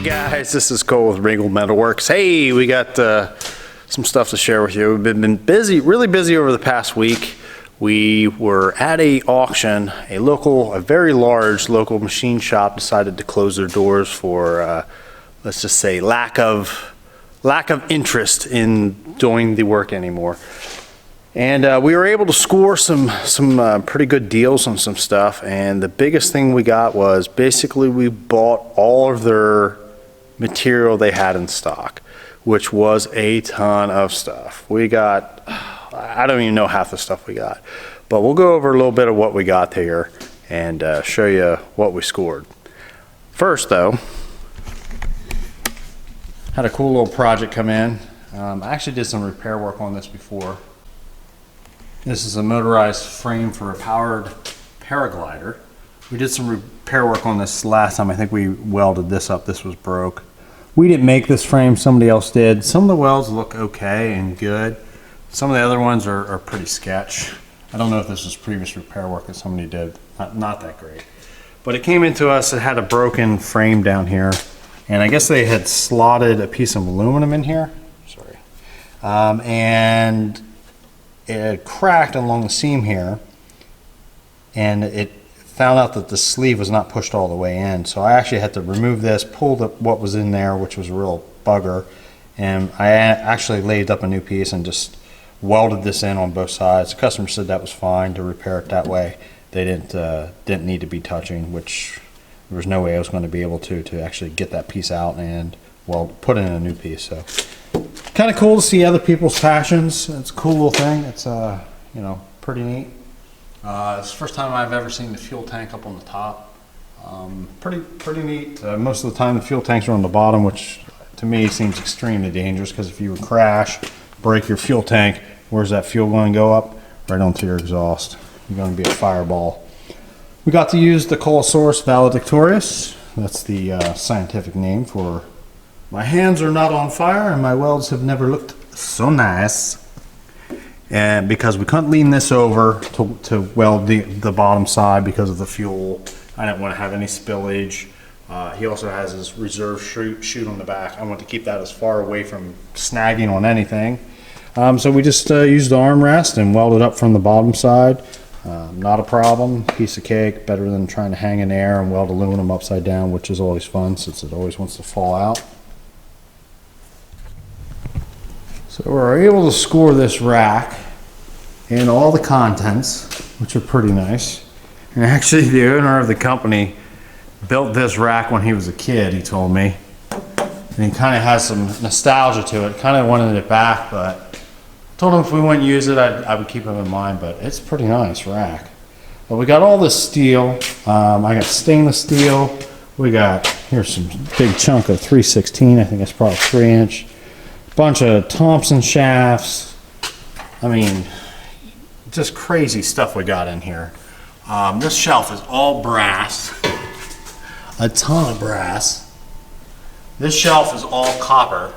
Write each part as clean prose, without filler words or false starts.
Hey guys, this is Cole with Ringel Metalworks. Hey, we got some stuff to share with you. We've been busy, really busy over the past week. We were at a auction. A very large local machine shop decided to close their doors for, let's just say, lack of interest in doing the work anymore. And we were able to score some pretty good deals on some stuff. And the biggest thing we got was basically we bought all of their material they had in stock, which was a ton of stuff. We got, I don't even know half the stuff we got, but we'll go over a little bit of what we got here and show you what we scored. First though, had a cool little project come in. I actually did some repair work on this before. This is a motorized frame for a powered paraglider. We did some repair work on this last time. I think we welded this up. This was broke. We didn't make this frame, somebody else did. Some of the welds look okay and good. Some of the other ones are pretty sketch. I don't know if this was previous repair work that somebody did. Not that great. But it came into us, it had a broken frame down here. And I guess they had slotted a piece of aluminum in here. Sorry. And it had cracked along the seam here, and it found out that the sleeve was not pushed all the way in. So I actually had to remove this, pull what was in there, which was a real bugger, and I actually laid up a new piece and just welded this in on both sides. The customer said that was fine to repair it that way. They didn't need to be touching, which there was no way I was going to be able to actually get that piece out and put in a new piece. So kind of cool to see other people's passions. It's a cool little thing. It's you know, pretty neat. It's the first time I've ever seen the fuel tank up on the top. Pretty neat. Most of the time the fuel tanks are on the bottom, which to me seems extremely dangerous, because if you would crash, break your fuel tank, where's that fuel going to go up? Right onto your exhaust. You're going to be a fireball. We got to use the Colosaurus valedictorius. That's the scientific name for my hands are not on fire and my welds have never looked so nice. And because we couldn't lean this over to weld the bottom side because of the fuel, I didn't want to have any spillage. He also has his reserve chute on the back. I want to keep that as far away from snagging on anything. So we just used the armrest and welded up from the bottom side. Not a problem, piece of cake, better than trying to hang in air and weld aluminum upside down, which is always fun since it always wants to fall out. So we're able to score this rack and all the contents, which are pretty nice. And actually the owner of the company built this rack when he was a kid, he told me. And he kind of has some nostalgia to it, kind of wanted it back, but I told him if we wouldn't use it, I would keep him in mind, but it's a pretty nice rack. But we got all this steel. I got stainless steel. We got, here's some big chunk of 316, I think that's probably 3-inch. Bunch of Thompson shafts. I mean, just crazy stuff we got in here. This shelf is all brass, a ton of brass. This shelf is all copper.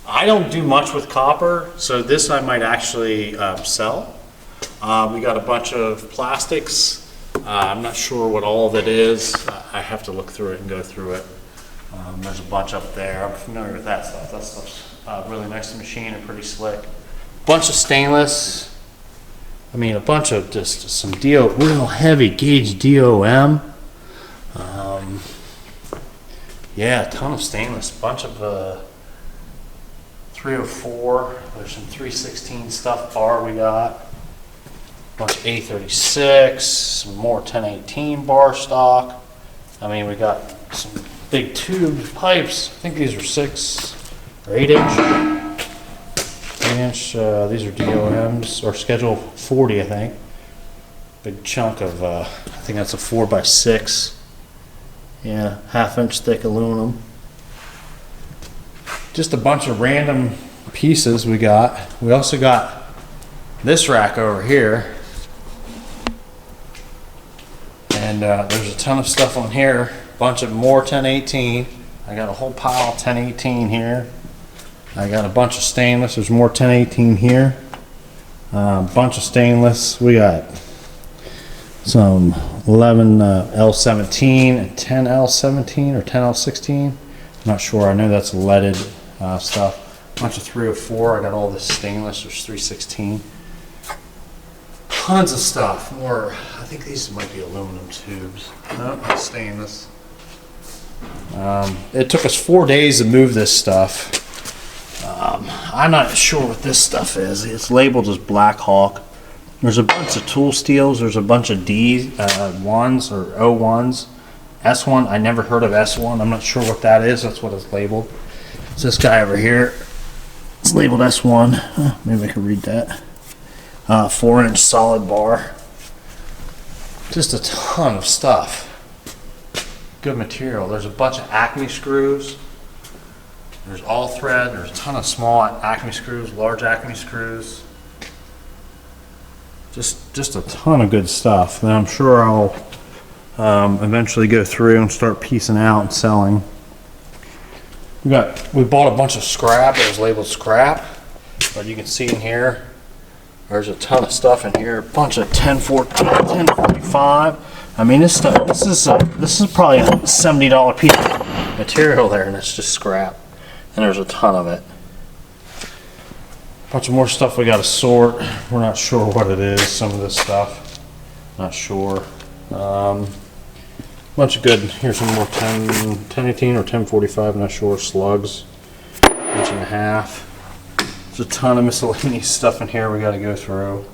I don't do much with copper, so this I might actually sell. We got a bunch of plastics. I'm not sure what all of it is. I have to look through it and go through it. There's a bunch up there. I'm familiar with that stuff. That stuff's really nice to machine and pretty slick. Bunch of stainless. I mean, a bunch of just some real heavy gauge DOM. Yeah, a ton of stainless. Bunch of 304. There's some 316 stuff bar we got. Bunch of A36. Some more 1018 bar stock. I mean, we got some big tube pipes. I think these are 6 or 8-inch. 8-inch. These are DOMs or schedule 40, I think. Big chunk of, I think that's a 4x6. Yeah, 1/2-inch thick aluminum. Just a bunch of random pieces we got. We also got this rack over here. And there's a ton of stuff on here. Bunch of more 1018. I got a whole pile of 1018 here. I got a bunch of stainless. There's more 1018 here. Bunch of stainless. We got some 11 L17 and 10 L17 or 10 L16. not sure. I know that's leaded stuff. Bunch of 304. I got all this stainless. There's 316. Tons of stuff. More. I think these might be aluminum tubes. No, that's stainless. It took us 4 days to move this stuff. I'm not sure what this stuff is. It's labeled as Black Hawk. There's a bunch of tool steels. There's a bunch of D1s or O1s. S1. I never heard of S1. I'm not sure what that is. That's what it's labeled. It's this guy over here. It's labeled S1. Maybe I can read that. 4-inch solid bar. Just a ton of stuff. Good material. There's a bunch of Acme screws. There's all thread. There's a ton of small Acme screws, large Acme screws. Just a ton of good stuff. And I'm sure I'll eventually go through and start piecing out and selling. We bought a bunch of scrap. It was labeled scrap, but you can see in here there's a ton of stuff in here. A bunch of 1014, 1045. I mean, this stuff. This is probably a $70 piece of material there, and it's just scrap. And there's a ton of it. A bunch of more stuff we got to sort. We're not sure what it is. Some of this stuff, not sure. Bunch of good. Here's some more 1018 or 1045. Not sure. Slugs. Inch and a half. There's a ton of miscellaneous stuff in here we got to go through.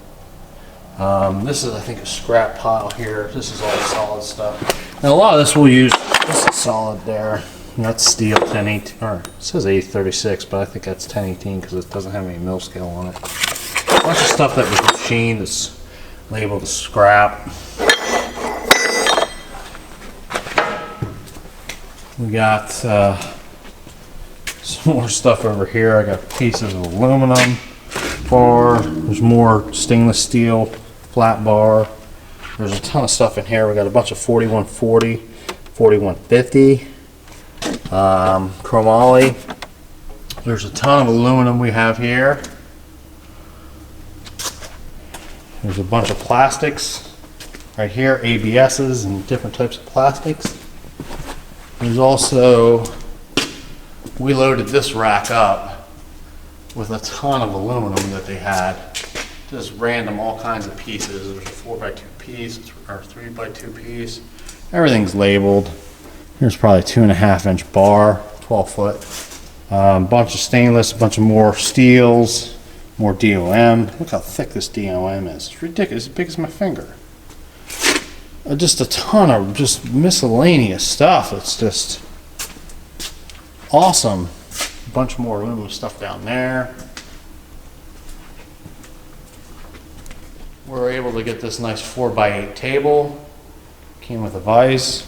This is, I think, a scrap pile here. This is all solid stuff. And a lot of this we'll use. This is solid there. And that's steel 1018, or it says 836, but I think that's 1018 because it doesn't have any mill scale on it. A bunch of stuff that was machined that's labeled as scrap. We got some more stuff over here. I got pieces of aluminum bar. There's more stainless steel flat bar. There's a ton of stuff in here. We got a bunch of 4140, 4150. Chromoly. There's a ton of aluminum we have here. There's a bunch of plastics right here, ABSs and different types of plastics. There's also, we loaded this rack up with a ton of aluminum that they had. Just random, all kinds of pieces. There's a 4x2 piece or 3x2 piece. Everything's labeled. Here's probably 2.5-inch bar, 12 foot. Bunch of stainless, a bunch of more steels, more DOM. Look how thick this DOM is. It's ridiculous, as big as my finger. Just a ton of just miscellaneous stuff. It's just awesome. A bunch more aluminum stuff down there. We were able to get this nice 4x8 table. Came with a vise.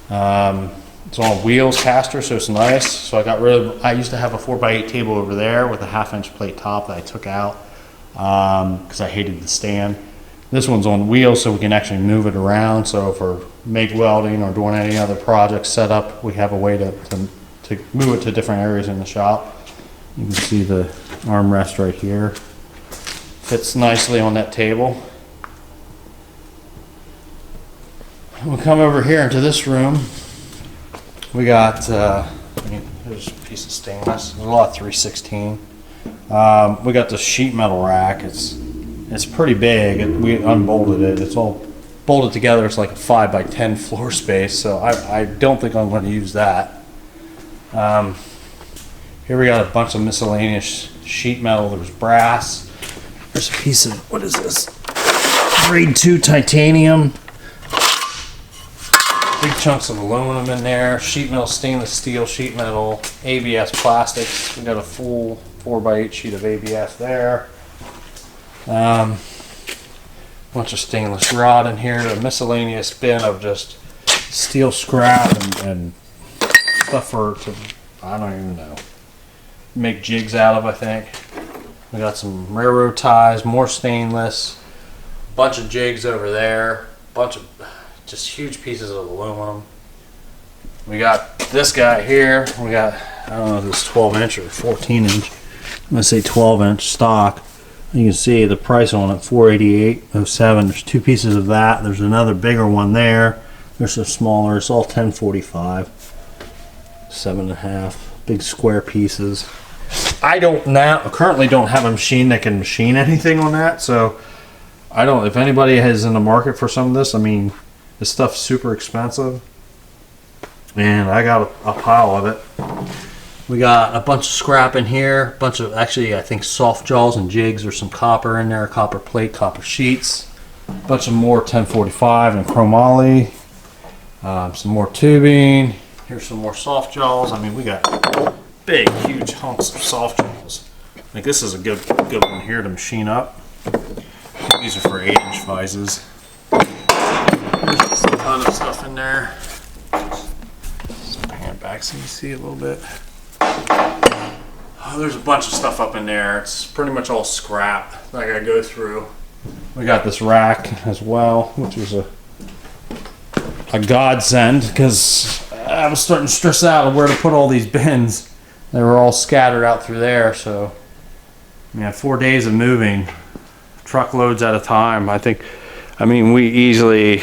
It's on wheels caster, so it's nice. So I got rid of, I used to have a 4x8 table over there with a 1/2-inch plate top that I took out because I hated the stand. This one's on wheels, so we can actually move it around. So if we're MIG welding or doing any other project setup, we have a way to move it to different areas in the shop. You can see the armrest right here. Fits nicely on that table. We'll come over here into this room. We got, here's a piece of stainless. There's a lot of 316. We got the sheet metal rack. It's pretty big. We unbolted it. It's all bolted together. It's like a 5x10 floor space. So I don't think I'm going to use that. Here we got a bunch of miscellaneous sheet metal. There's brass. There's a piece of, what is this? Grade 2 titanium. Big chunks of aluminum in there. Sheet metal, stainless steel, sheet metal, ABS plastics. We got a full 4x8 sheet of ABS there. Bunch of stainless rod in here. A miscellaneous bin of just steel scrap and stuff I don't even know. Make jigs out of, I think. We got some railroad ties, more stainless, bunch of jigs over there, bunch of just huge pieces of aluminum. We got this guy here. We got, I don't know if it's 12-inch or 14-inch. I'm gonna say 12-inch stock. You can see the price on it, $488.07. There's two pieces of that. There's another bigger one there. There's a smaller. It's all 1045. 7.5, big square pieces. I currently don't have a machine that can machine anything on that, so I don't, if anybody is in the market for some of this, I mean, this stuff's super expensive. And I got a pile of it. We got a bunch of scrap in here, a bunch of, actually, I think soft jaws and jigs. There's some copper in there, copper plate, copper sheets. A bunch of more 1045 and chromoly. Some more tubing. Here's some more soft jaws. I mean, we got big, huge hunks of soft jaws. Like, this is a good one here to machine up. These are for 8-inch vises. There's just a ton of stuff in there. Just pan it back so you see a little bit. Oh, there's a bunch of stuff up in there. It's pretty much all scrap that I gotta go through. We got this rack as well, which was a godsend because I was starting to stress out of where to put all these bins. They were all scattered out through there, so I mean, 4 days of moving, truckloads at a time. I mean, we easily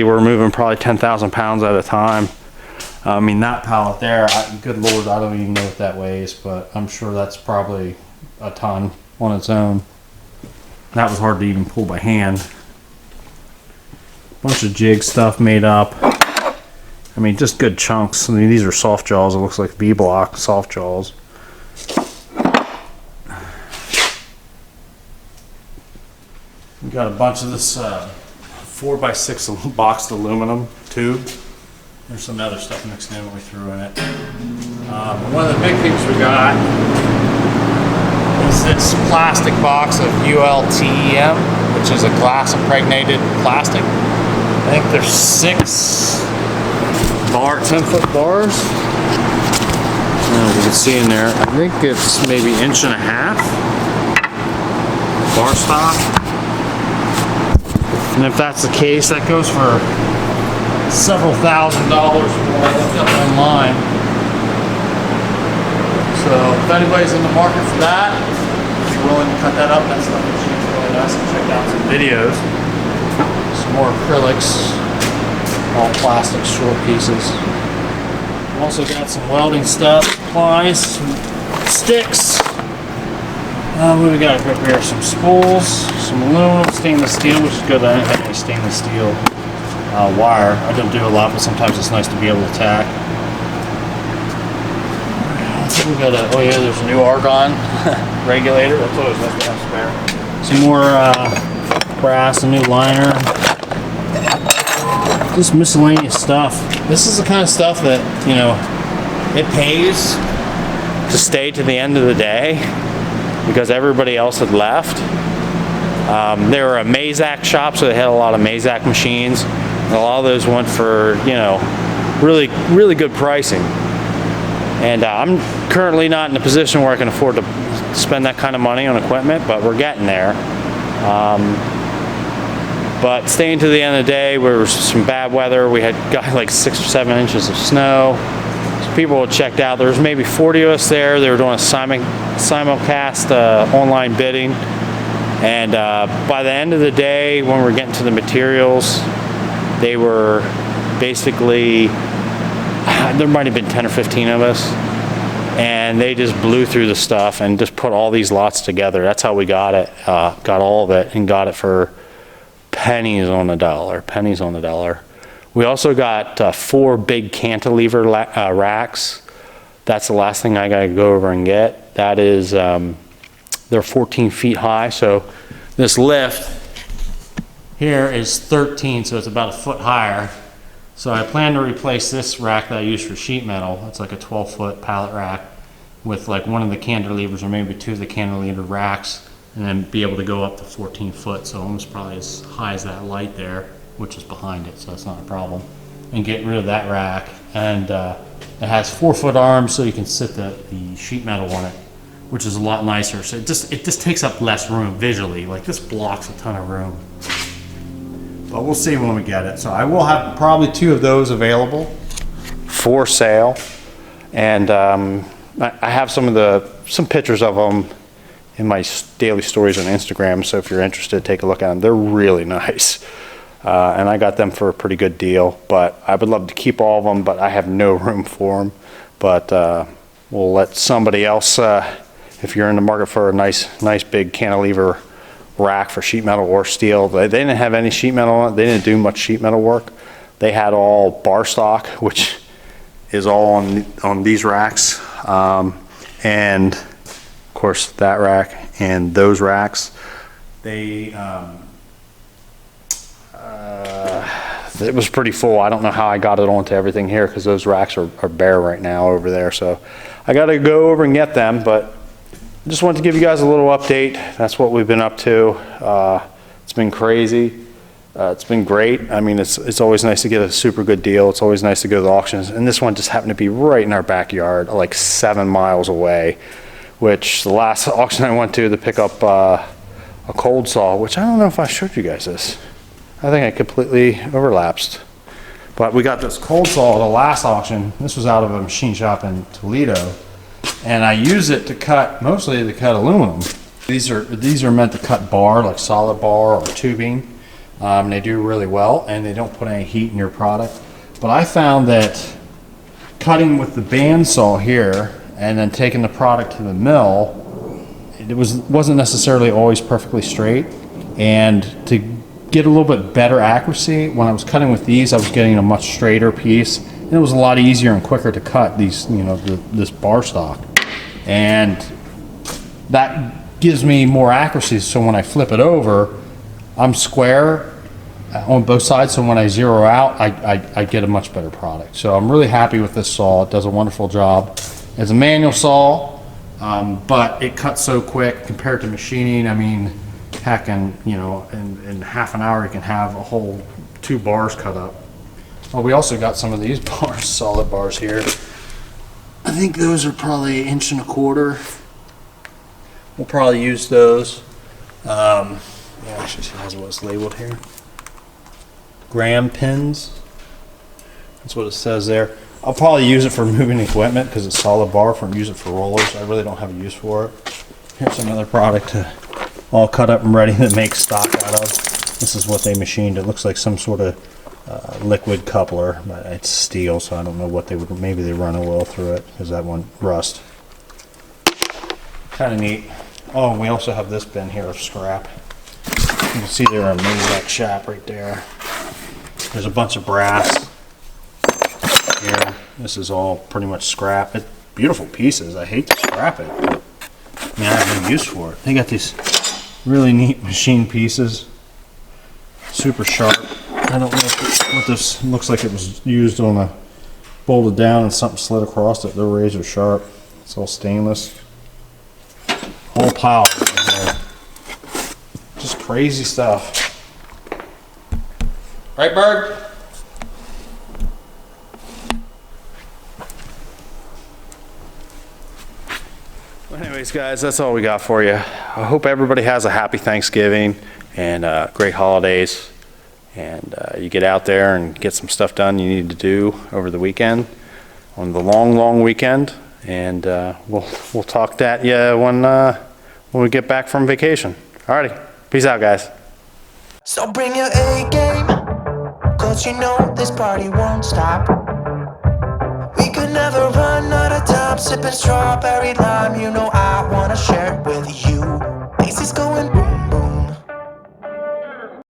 were moving probably 10,000 pounds at a time. I mean, that pallet there, good Lord, I don't even know what that weighs, but I'm sure that's probably a ton on its own. That was hard to even pull by hand. Bunch of jig stuff made up. I mean, just good chunks. I mean, these are soft jaws. It looks like B-block soft jaws. We got a bunch of this 4x6 boxed aluminum tube. There's some other stuff mixed in when we threw in it. One of the big things we got is this plastic box of ULTEM, which is a glass impregnated plastic. I think there's 6 10-foot bars. You can see in there, I think it's maybe 1.5 inches bar stock. And if that's the case, that goes for several $1,000s more. I looked up online. So if anybody's in the market for that, if you're willing to cut that up, that stuff machine's really nice. And check out some videos. Some more acrylics, all plastic short pieces. Also got some welding stuff, supplies, some sticks. What do we got up here? Some spools, some aluminum, stainless steel, which is good. I have any stainless steel wire. I don't do a lot, but sometimes it's nice to be able to tack. We got oh yeah, there's a new argon regulator. That's always nice to have spare. Some more brass, a new liner. Just miscellaneous stuff. This is the kind of stuff that, you know, it pays to stay to the end of the day because everybody else had left. They were a Mazak shop, so they had a lot of Mazak machines. And a lot of those went for, you know, really good pricing. And I'm currently not in a position where I can afford to spend that kind of money on equipment, but we're getting there. But staying to the end of the day, there was some bad weather. We had got like 6 or 7 inches of snow. So people had checked out. There was maybe 40 of us there. They were doing a simulcast online bidding. And by the end of the day, when we were getting to the materials, they were basically, there might have been 10 or 15 of us. And they just blew through the stuff and just put all these lots together. That's how we got it, got all of it, and got it for pennies on the dollar. We also got 4 big cantilever racks. That's the last thing I gotta go over and get. That is, they're 14 feet high, so this lift here is 13, so it's about a foot higher. So I plan to replace this rack that I use for sheet metal. It's like a 12-foot pallet rack with like one of the cantilevers or maybe 2 of the cantilever racks, and then be able to go up to 14 foot, so almost probably as high as that light there, which is behind it, so that's not a problem. And get rid of that rack. And it has 4-foot arms, so you can sit the sheet metal on it, which is a lot nicer. So it just takes up less room visually. Like, this blocks a ton of room. But we'll see when we get it. So I will have probably 2 of those available for sale. And I have some pictures of them in my daily stories on Instagram, so if you're interested, take a look at them. They're really nice. and I got them for a pretty good deal. But I would love to keep all of them, but I have no room for them. But we'll let somebody else, if you're in the market for a nice big cantilever rack for sheet metal or steel. They didn't have any sheet metal on it. They didn't do much sheet metal work. They had all bar stock, which is all on these racks. And of course that rack and those racks. It was pretty full. I don't know how I got it onto everything here because those racks are bare right now over there. So I got to go over and get them, but I just wanted to give you guys a little update. That's what we've been up to. It's been crazy. It's been great. I mean, it's always nice to get a super good deal. It's always nice to go to the auctions. And this one just happened to be right in our backyard, like 7 miles away, which the last auction I went to pick up a cold saw, which I don't know if I showed you guys this. I think I completely overlapsed. But we got this cold saw at the last auction. This was out of a machine shop in Toledo. And I use it to cut, mostly to cut aluminum. These are meant to cut bar, like solid bar or tubing. They do really well, and they don't put any heat in your product. But I found that cutting with the bandsaw here and then taking the product to the mill, it wasn't necessarily always perfectly straight. And to get a little bit better accuracy, when I was cutting with these, I was getting a much straighter piece. And it was a lot easier and quicker to cut these, this bar stock. And that gives me more accuracy, so when I flip it over, I'm square on both sides, so when I zero out, I get a much better product. So I'm really happy with this saw. It does a wonderful job. It's a manual saw, but it cuts so quick compared to machining. I mean, heck, in half an hour you can have a whole 2 bars cut up. Well, we also got some of these bars, solid bars here. I think those are probably 1.25 inches. We'll probably use those. Yeah, actually, it has what's labeled here. Gram pins. That's what it says there. I'll probably use it for moving equipment because it's solid bar. Use it for rollers. I really don't have a use for it. Here's another product all cut up and ready to make stock out of. This is what they machined. It looks like some sort of liquid coupler, but it's steel, so I don't know what they would. Maybe they run oil through it because that one rust. Kind of neat. Oh, and we also have this bin here of scrap. You can see there a Mazak shop right there. There's a bunch of brass here. This is all pretty much scrap. It's beautiful pieces. I hate to scrap it. I mean, I have no use for it. They got these really neat machine pieces. Super sharp. I don't know what this looks like. It was used on a bolted down and something slid across it. They're razor sharp. It's all stainless. Whole pile right there. Just crazy stuff. Right, Bird? Well, anyways, guys, that's all we got for you. I hope everybody has a happy Thanksgiving and great holidays. And you get out there and get some stuff done you need to do over the weekend, on the long weekend. And we'll talk that when we get back from vacation. Alrighty, peace out, guys. So bring your A game, cause you know this party won't stop. We could never run out of time, sipping strawberry lime.